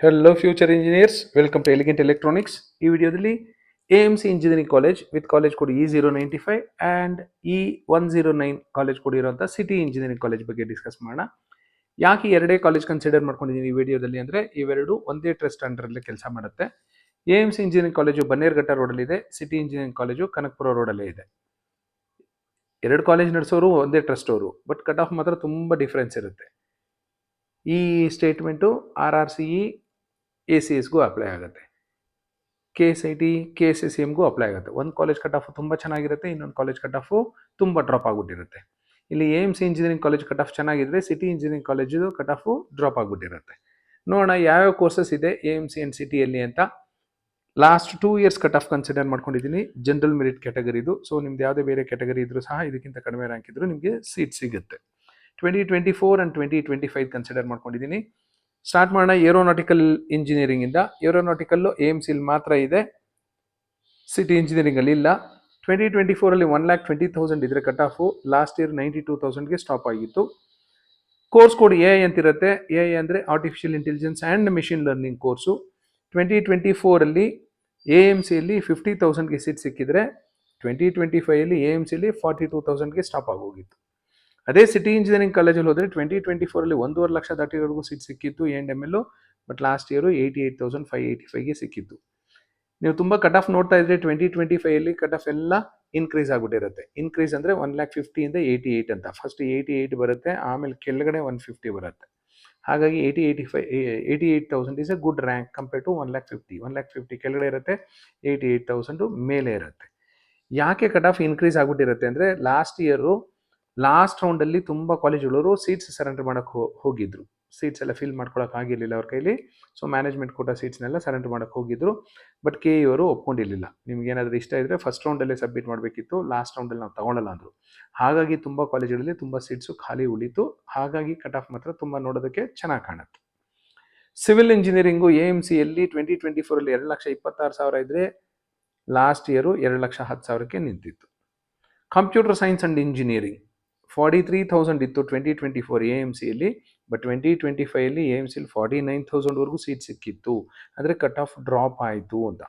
Hello future engineers, welcome to Elegant Electronics. ಈ ವಿಡಿಯೋದಲ್ಲಿ AMC engineering college with college code E095 and E109 college code ಇರುವಂಥ city engineering college ಬಗ್ಗೆ discuss ಮಾಡೋಣ. ಯಾಕೆ ಎರಡೇ college consider ಮಾಡ್ಕೊಂಡಿದ್ದೀನಿ ಈ ವಿಡಿಯೋದಲ್ಲಿ ಅಂದರೆ ಇವೆರಡು ಒಂದೇ ಟ್ರಸ್ಟ್ ಅಂಡರಲ್ಲಿ ಕೆಲಸ ಮಾಡುತ್ತೆ. AMC ಇಂಜಿನಿಯರಿಂಗ್ ಕಾಲೇಜು ಬನ್ನೇರ್ಘಟ್ಟ ರೋಡಲ್ಲಿದೆ, ಸಿಟಿ ಇಂಜಿನಿಯರಿಂಗ್ ಕಾಲೇಜು ಕನಕಪುರ ರೋಡಲ್ಲೇ ಇದೆ. ಎರಡು ಕಾಲೇಜ್ ನಡೆಸೋರು ಒಂದೇ ಟ್ರಸ್ಟ್ ಅವರು, ಬಟ್ ಕಟ್ ಆಫ್ ಮಾತ್ರ ತುಂಬ ಡಿಫ್ರೆನ್ಸ್ ಇರುತ್ತೆ. ಈ ಸ್ಟೇಟ್ಮೆಂಟು RRCE ACSಗೂ ಅಪ್ಲೈ ಆಗುತ್ತೆ, KSIT KSSCMಗೂ ಅಪ್ಲೈ ಆಗುತ್ತೆ. ಒಂದು ಕಾಲೇಜ್ ಕಟ್ ಆಫ್ ತುಂಬ ಚೆನ್ನಾಗಿರುತ್ತೆ, ಇನ್ನೊಂದು ಕಾಲೇಜ್ ಕಟ್ ಆಫು ತುಂಬ ಡ್ರಾಪ್ ಆಗಿಬಿಟ್ಟಿರುತ್ತೆ. ಇಲ್ಲಿ AMC engineering college cut off ಚೆನ್ನಾಗಿದ್ರೆ city engineering college cut off drop ಆಗಿಬಿಟ್ಟಿರುತ್ತೆ. ನೋಡೋಣ ಯಾವ್ಯಾವ ಕೋರ್ಸಸ್ ಇದೆ AMC ಆ್ಯಂಡ್ ಸಿಟಿಯಲ್ಲಿ ಅಂತ. Last 2 years cut off consider ಮಾಡ್ಕೊಂಡಿದ್ದೀನಿ, ಜನರಲ್ ಮೆರಿಟ್ ಕ್ಯಾಟಗರಿದು. ಸೊ ನಿಮ್ದು ಯಾವುದೇ ಬೇರೆ ಕ್ಯಾಟಗರಿ ಇದ್ರೂ ಸಹ ಇದಕ್ಕಿಂತ ಕಡಿಮೆ ರ್ಯಾಂಕ್ ಇದ್ರೂ ನಿಮಗೆ ಸೀಟ್ ಸಿಗುತ್ತೆ. 2024 ಆ್ಯಂಡ್ 2025 ಕನ್ಸಿಡರ್ ಮಾಡ್ಕೊಂಡಿದ್ದೀನಿ. ಸ್ಟಾರ್ಟ್ ಮಾಡೋಣ ಏರೋನಾಟಿಕಲ್ ಇಂಜಿನಿಯರಿಂಗ್ ಇಂದ. ಏರೋನಾಟಿಕಲ್ಲು AMC ಮಾತ್ರ ಇದೆ, ಸಿಟಿ ಇಂಜಿನಿಯರಿಂಗ್ ಅಲ್ಲಿ ಇಲ್ಲ. 2024 ಅಲ್ಲಿ 1,20,000 ಇದ್ರೆ ಕಟ್ ಆಫು, ಲಾಸ್ಟ್ ಇಯರ್ 92,000ಗೆ ಸ್ಟಾಪ್ ಆಗಿತ್ತು. ಕೋರ್ಸ್ ಕೋಡ್ AI ಅಂತಿರುತ್ತೆ. AI ಅಂದರೆ artificial intelligence and machine learning course. 2024 ಅಲ್ಲಿ AMC ಅಲ್ಲಿ 50,000ಗೆ ಸೀಟ್ ಸಿಕ್ಕಿದ್ರೆ 2025 ಅಲ್ಲಿ AMC ಅಲ್ಲಿ 42,000ಗೆ ಸ್ಟಾಪ್ ಆಗೋಗಿತ್ತು. ಅದೇ ಸಿಟಿ ಇಂಜಿನಿಯರಿಂಗ್ ಕಾಲೇಜಲ್ಲಿ ಹೋದರೆ 2024 ಅಲ್ಲಿ 1.5 ಲಕ್ಷ ದಾಟಿವರೆಗೂ ಸೀಟ್ ಸಿಕ್ಕಿತ್ತು A&M, ಬಟ್ ಲಾಸ್ಟ್ ಇಯರು 88,585ಗೆ ಸಿಕ್ಕಿತ್ತು. ನೀವು ತುಂಬ ಕಟ್ ಆಫ್ ನೋಡ್ತಾ ಇದ್ರೆ 2025 ಅಲ್ಲಿ ಕಟ್ ಆಫ್ ಎಲ್ಲ ಇನ್ಕ್ರೀಸ್ ಆಗಿಬಿಟ್ಟಿರುತ್ತೆ. ಇನ್ಕ್ರೀಸ್ ಅಂದರೆ 1,50,000 ಇಂದ 88 ಅಂತ. ಫಸ್ಟ್ 88 ಬರುತ್ತೆ, ಆಮೇಲೆ ಕೆಳಗಡೆ 150 ಬರುತ್ತೆ. ಹಾಗಾಗಿ 88,000 is a good rank compare to 1,50,000. 1,50,000 ಕೆಳಗಡೆ ಇರುತ್ತೆ, 88,000 ಮೇಲೆ ಇರುತ್ತೆ. ಯಾಕೆ ಕಟ್ ಆಫ್ ಇನ್ಕ್ರೀಸ್ ಆಗಿಬಿಟ್ಟಿರುತ್ತೆ ಅಂದರೆ ಲಾಸ್ಟ್ ರೌಂಡಲ್ಲಿ ತುಂಬ ಕಾಲೇಜುಗಳವರು ಸೀಟ್ಸ್ ಸರೆಂಡರ್ ಮಾಡೋಕ್ಕೆ ಹೋಗಿದ್ರು. ಸೀಟ್ಸ್ ಎಲ್ಲ ಫಿಲ್ ಮಾಡ್ಕೊಳಕ್ಕೆ ಆಗಿರಲಿಲ್ಲ ಅವ್ರ ಕೈಲಿ. ಸೊ ಮ್ಯಾನೇಜ್ಮೆಂಟ್ ಕೊಟ್ಟ ಸೀಟ್ಸ್ನೆಲ್ಲ ಸರೆಂಡರ್ ಮಾಡೋಕ್ಕೆ ಹೋಗಿದ್ರು, ಬಟ್ KE ಅವರು ಒಪ್ಕೊಂಡಿರಲಿಲ್ಲ. ನಿಮ್ಗೆ ಏನಾದರೂ ಇಷ್ಟ ಇದ್ದರೆ ಫಸ್ಟ್ ರೌಂಡಲ್ಲೇ ಸಬ್ಮಿಟ್ ಮಾಡಬೇಕಿತ್ತು, ಲಾಸ್ಟ್ ರೌಂಡಲ್ಲಿ ನಾವು ತಗೊಳ್ಳಲ್ಲ ಅಂದರು. ಹಾಗಾಗಿ ತುಂಬ ಕಾಲೇಜುಗಳಲ್ಲಿ ತುಂಬ ಸೀಟ್ಸು ಖಾಲಿ ಉಳಿತು. ಹಾಗಾಗಿ ಕಟ್ ಆಫ್ ಮಾತ್ರ ತುಂಬ ನೋಡೋದಕ್ಕೆ ಚೆನ್ನಾಗಿ ಕಾಣುತ್ತೆ. ಸಿವಿಲ್ ಇಂಜಿನಿಯರಿಂಗು AMCಯಲ್ಲಿ 2024 ಅಲ್ಲಿ 2,26,000 ಇದ್ದರೆ ಲಾಸ್ಟ್ ಇಯರು 2,10,000ಕ್ಕೆ ನಿಂತಿತ್ತು. ಕಂಪ್ಯೂಟರ್ ಸೈನ್ಸ್ ಆ್ಯಂಡ್ ಇಂಜಿನಿಯರಿಂಗ್ 43,000 ಇತ್ತು 2024 AMCಯಲ್ಲಿ, ಬಟ್ 2025 ಅಲ್ಲಿ AMCಯಲ್ಲಿ 49,000ವರೆಗೂ ಸೀಟ್ ಸಿಕ್ಕಿತ್ತು. ಅಂದರೆ ಕಟ್ ಆಫ್ ಡ್ರಾಪ್ ಆಯಿತು ಅಂತ.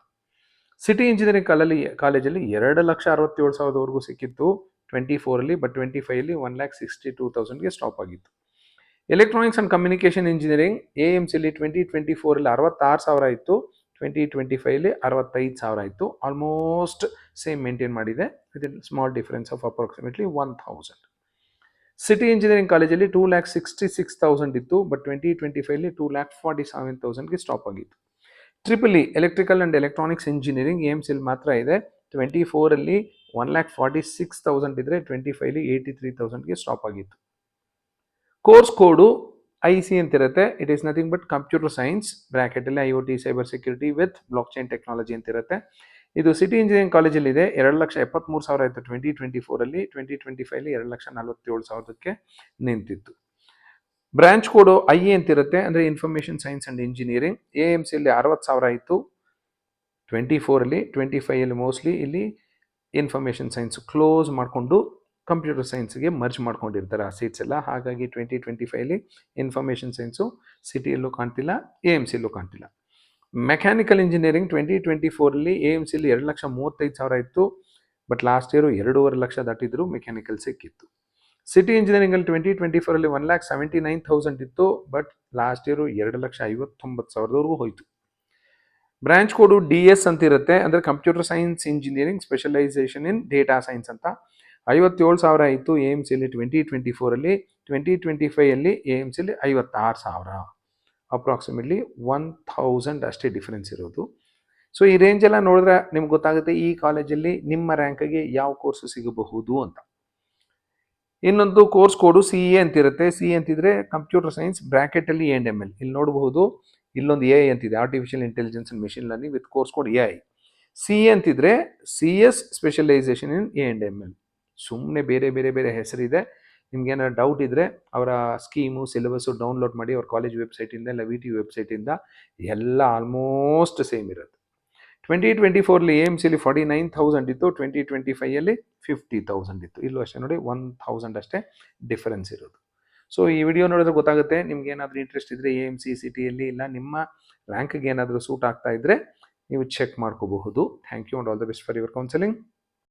ಸಿಟಿ ಇಂಜಿನಿಯರಿಂಗ್ ಕಾಲೇಜಲ್ಲಿ 2,67,000ವರೆಗೂ ಸಿಕ್ಕಿತ್ತು 24 ಅಲ್ಲಿ, ಬಟ್ 25 ಅಲ್ಲಿ 1,62,000ಗೆ ಸ್ಟಾಪ್ ಆಗಿತ್ತು. ಎಲೆಕ್ಟ್ರಾನಿಕ್ಸ್ ಆ್ಯಂಡ್ ಕಮ್ಯುನಿಕೇಷನ್ ಇಂಜಿನಿಯರಿಂಗ್ AMCಯಲ್ಲಿ 2024 ಅಲ್ಲಿ 66,000 ಇತ್ತು, 2025 ಅಲ್ಲಿ 65,000 ಇತ್ತು. ಆಲ್ಮೋಸ್ಟ್ ಸೇಮ್ ಮೇಂಟೈನ್ ಮಾಡಿದೆ, with small difference of approximately 1,000. City engineering ಕಾಲೇಜಲ್ಲಿ 2,66,000 ಇತ್ತು, ಬಟ್ 2025 ಅಲ್ಲಿ 2,47,000ಗೆ ಸ್ಟಾಪ್ ಆಗಿತ್ತು. EEE electrical and electronics engineering AMCಯಲ್ಲಿ ಮಾತ್ರ ಇದೆ. 24 ಅಲ್ಲಿ 1,46,000 ಇದ್ದರೆ 25 ಅಲ್ಲಿ 83,000ಗೆ ಸ್ಟಾಪ್ ಆಗಿತ್ತು. ಕೋರ್ಸ್ ಕೋಡು IC ಅಂತಿರುತ್ತೆ. It is nothing but computer science ಬ್ರ್ಯಾಕೆಟಲ್ಲಿ IoT cyber security with block chain technology ಅಂತಿರುತ್ತೆ. ಇದು ಸಿಟಿ ಇಂಜಿನಿಯರಿಂಗ್ ಕಾಲೇಜಲ್ಲಿದೆ. 2,73,000 ಇತ್ತು 2024 ಅಲ್ಲಿ, 2025 ಅಲ್ಲಿ 2,47,000ಕ್ಕೆ ನಿಂತಿತ್ತು. ಬ್ರಾಂಚ್ ಕೋಡು IE ಅಂತಿರುತ್ತೆ, ಅಂದರೆ ಇನ್ಫಾರ್ಮೇಷನ್ ಸೈನ್ಸ್ ಆ್ಯಂಡ್ ಇಂಜಿನಿಯರಿಂಗ್. AMCಯಲ್ಲಿ 60,000 ಇತ್ತು 24 ಅಲ್ಲಿ, 25 ಅಲ್ಲಿ ಮೋಸ್ಟ್ಲಿ ಇಲ್ಲಿ ಇನ್ಫಾರ್ಮೇಷನ್ ಸೈನ್ಸ್ ಕ್ಲೋಸ್ ಮಾಡಿಕೊಂಡು ಕಂಪ್ಯೂಟರ್ ಸೈನ್ಸ್ಗೆ ಮರ್ಜ್ ಮಾಡ್ಕೊಂಡಿರ್ತಾರೆ ಆ ಸೀಟ್ಸ್ ಎಲ್ಲ. ಹಾಗಾಗಿ 2025 ಅಲ್ಲಿ ಇನ್ಫಾರ್ಮೇಷನ್ ಸೈನ್ಸು ಸಿಟಿಯಲ್ಲೂ ಕಾಣ್ತಿಲ್ಲ, AMCಯಲ್ಲೂ ಕಾಣ್ತಿಲ್ಲ. ಮೆಕ್ಯಾನಿಕಲ್ ಇಂಜಿನಿಯರಿಂಗ್ 2024 ಅಲ್ಲಿ AMCಯಲ್ಲಿ 2,35,000 ಇತ್ತು, ಬಟ್ ಲಾಸ್ಟ್ ಇಯರು 2.5 ಲಕ್ಷ ದಾಟಿದ್ರು ಮೆಕ್ಯಾನಿಕಲ್ ಸಿಕ್ಕಿತ್ತು. ಸಿಟಿ ಇಂಜಿನಿಯರಿಂಗಲ್ಲಿ 2024 ಅಲ್ಲಿ 1,79,000 ಇತ್ತು, ಬಟ್ ಲಾಸ್ಟ್ ಇಯರು 2,59,000ವರೆಗೂ ಹೋಯಿತು. ಬ್ರಾಂಚ್ ಕೋಡು DS ಅಂತಿರುತ್ತೆ, ಅಂದರೆ ಕಂಪ್ಯೂಟರ್ ಸೈನ್ಸ್ ಇಂಜಿನಿಯರಿಂಗ್ ಸ್ಪೆಷಲೈಸೇಷನ್ ಇನ್ ಡೇಟಾ ಸೈನ್ಸ್ ಅಂತ. 57,000 ಇತ್ತು AMCಯಲ್ಲಿ 2024 ಅಲ್ಲಿ, 2025 ಅಲ್ಲಿ AMCಯಲ್ಲಿ 56,000. ಅಪ್ರಾಕ್ಸಿಮೇಟ್ಲಿ 1,000 ಅಷ್ಟೇ ಡಿಫರೆನ್ಸ್ ಇರೋದು. ಸೊ ಈ ರೇಂಜೆಲ್ಲ ನೋಡಿದ್ರೆ ನಿಮ್ಗೆ ಗೊತ್ತಾಗುತ್ತೆ ಈ ಕಾಲೇಜಲ್ಲಿ ನಿಮ್ಮ ರ್ಯಾಂಕಿಗೆ ಯಾವ ಕೋರ್ಸು ಸಿಗಬಹುದು ಅಂತ. ಇನ್ನೊಂದು ಕೋರ್ಸ್ ಕೋಡು CA ಅಂತಿರುತ್ತೆ. CA ಅಂತಿದ್ರೆ ಕಂಪ್ಯೂಟರ್ ಸೈನ್ಸ್ ಬ್ರ್ಯಾಕೆಟಲ್ಲಿ A&ML. ಇಲ್ಲಿ ನೋಡಬಹುದು, ಇಲ್ಲೊಂದು AI ಅಂತಿದೆ, artificial intelligence and machine learning with course code AI. CA ಅಂತಿದ್ರೆ CS ಸ್ಪೆಷಲೈಸೇಷನ್ ಇನ್ A&ML. ಸುಮ್ಮನೆ ಬೇರೆ ಹೆಸರಿದೆ. ನಿಮ್ಗೆ ಏನಾದ್ರು ಡೌಟ್ ಇದ್ದರೆ ಅವರ ಸ್ಕೀಮು ಸಿಲೆಬಸ್ಸು ಡೌನ್ಲೋಡ್ ಮಾಡಿ ಅವ್ರ ಕಾಲೇಜ್ ವೆಬ್ಸೈಟಿಂದ ಇಲ್ಲ VT ವೆಬ್ಸೈಟಿಂದ. ಎಲ್ಲ ಆಲ್ಮೋಸ್ಟ್ ಸೇಮ್ ಇರುತ್ತೆ. 2024 ಅಲ್ಲಿ AMCಯಲ್ಲಿ 49,000 ಇತ್ತು, 2025 ಅಲ್ಲಿ 50,000 ಇತ್ತು. ಇಲ್ಲೂ ಅಷ್ಟೇ ನೋಡಿ, 1,000 ಅಷ್ಟೇ ಡಿಫರೆನ್ಸ್ ಇರೋದು. ಸೊ ಈ ವಿಡಿಯೋ ನೋಡಿದ್ರೆ ಗೊತ್ತಾಗುತ್ತೆ ನಿಮ್ಗೆ ಏನಾದರೂ ಇಂಟ್ರೆಸ್ಟ್ ಇದ್ದರೆ AMC ಸಿಟಿಯಲ್ಲಿ ಇಲ್ಲ ನಿಮ್ಮ ರ್ಯಾಂಕ್ಗೆ ಏನಾದರೂ ಸೂಟ್ ಆಗ್ತಾ ಇದ್ದರೆ ನೀವು ಚೆಕ್ ಮಾಡ್ಕೋಬಹುದು. Thank you and all the best for your counselling.